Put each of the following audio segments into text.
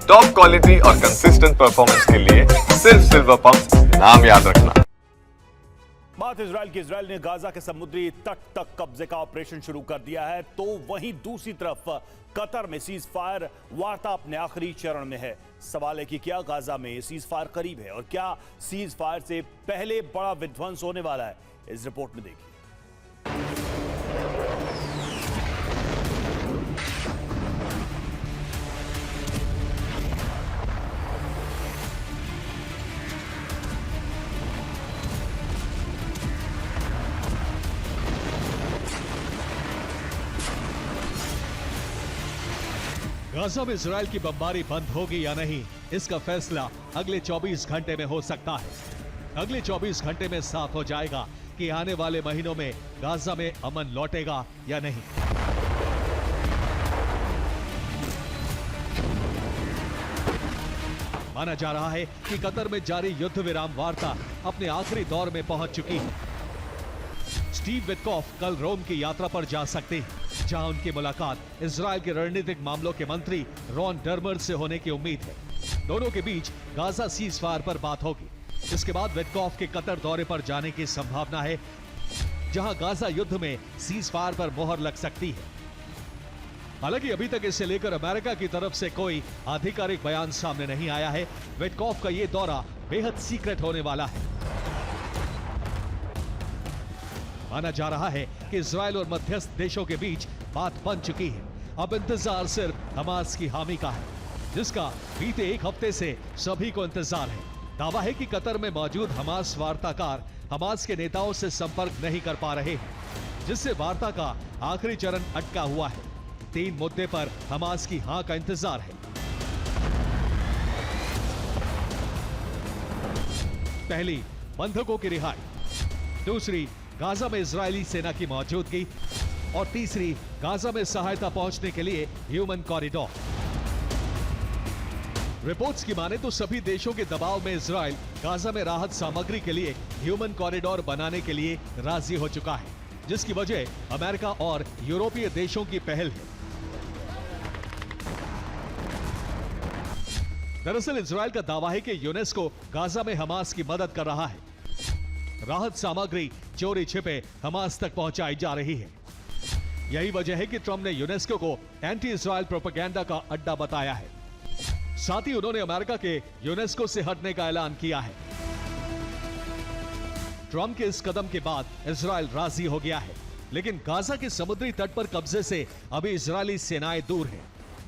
Top quality और consistent performance के लिए सिर्फ सिल्वर पंप नाम याद रखना। बात इजराइल की। इजराइल ने गाजा के समुद्री तट तक कब्जे का ऑपरेशन शुरू कर दिया है, तो वहीं दूसरी तरफ कतर में सीज फायर वार्ता अपने आखिरी चरण में है। सवाल है कि क्या गाजा में सीज फायर करीब है और क्या सीज फायर से पहले बड़ा विध्वंस होने वाला है? इस रिपोर्ट में देखिए। गाजा में इजराइल की बमबारी बंद होगी या नहीं, इसका फैसला अगले 24 घंटे में हो सकता है। अगले 24 घंटे में साफ हो जाएगा कि आने वाले महीनों में गाजा में अमन लौटेगा या नहीं। माना जा रहा है कि कतर में जारी युद्ध विराम वार्ता अपने आखिरी दौर में पहुंच चुकी है। स्टीव विटकॉफ कल रोम की यात्रा पर जा सकते हैं, जहां उनकी मुलाकात इजराइल के रणनीतिक मामलों के मंत्री रॉन डर्मर से होने की उम्मीद है। दोनों के बीच गाजा सीज फायर पर बात होगी। इसके बाद विटकॉफ के कतर दौरे पर जाने की संभावना है, जहां गाजा युद्ध में सीज फायर पर मोहर लग सकती है। हालांकि अभी तक इसे लेकर अमेरिका की तरफ से कोई आधिकारिक बयान सामने नहीं आया है। विटकॉफ का यह दौरा बेहद सीक्रेट होने वाला है। माना जा रहा है कि इजराइल और मध्यस्थ देशों के बीच बात बन चुकी है। अब इंतजार सिर्फ हमास की हामी का है, जिसका बीते एक हफ्ते से सभी को इंतजार है। दावा है कि कतर में मौजूद हमास वार्ताकार हमास के नेताओं से संपर्क नहीं कर पा रहे हैं, जिससे वार्ता का आखिरी चरण अटका हुआ है। 3 मुद्दे पर हमास की हां का इंतजार है। पहली, बंधकों की रिहाई। दूसरी, गाजा में इजरायली सेना की मौजूदगी। और तीसरी, गाजा में सहायता पहुंचने के लिए ह्यूमन कॉरिडोर। रिपोर्ट्स की माने तो सभी देशों के दबाव में इजराइल गाजा में राहत सामग्री के लिए ह्यूमन कॉरिडोर बनाने के लिए राजी हो चुका है, जिसकी वजह अमेरिका और यूरोपीय देशों की पहल है। दरअसल इजराइल का दावा है कि यूनेस्को गाजा में हमास की मदद कर रहा है। राहत सामग्री चोरी छिपे हमास तक पहुंचाई जा रही है। यही वजह है कि ट्रंप ने यूनेस्को को एंटी इजराइल प्रोपेगेंडा का अड्डा बताया है। साथ ही उन्होंने अमेरिका के यूनेस्को से हटने का ऐलान किया है। ट्रंप के इस कदम के बाद इजराइल राजी हो गया है, लेकिन गाजा के समुद्री तट पर कब्जे से अभी इजरायली सेनाएं दूर हैं।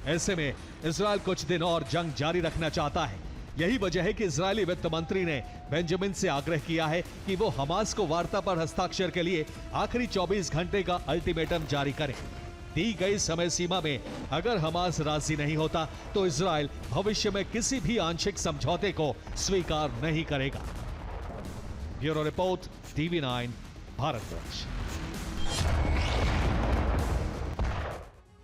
ऐसे में इजराइल कुछ दिन और जंग जारी रखना चाहता है। यही वजह है कि इजरायली वित्त मंत्री ने बेंजामिन से आग्रह किया है कि वो हमास को वार्ता पर हस्ताक्षर के लिए आखिरी 24 घंटे का अल्टीमेटम जारी करें। दी गई समय सीमा में अगर हमास राजी नहीं होता तो इजराइल भविष्य में किसी भी आंशिक समझौते को स्वीकार नहीं करेगा। Bureau report, TV9, Bharatvarsh.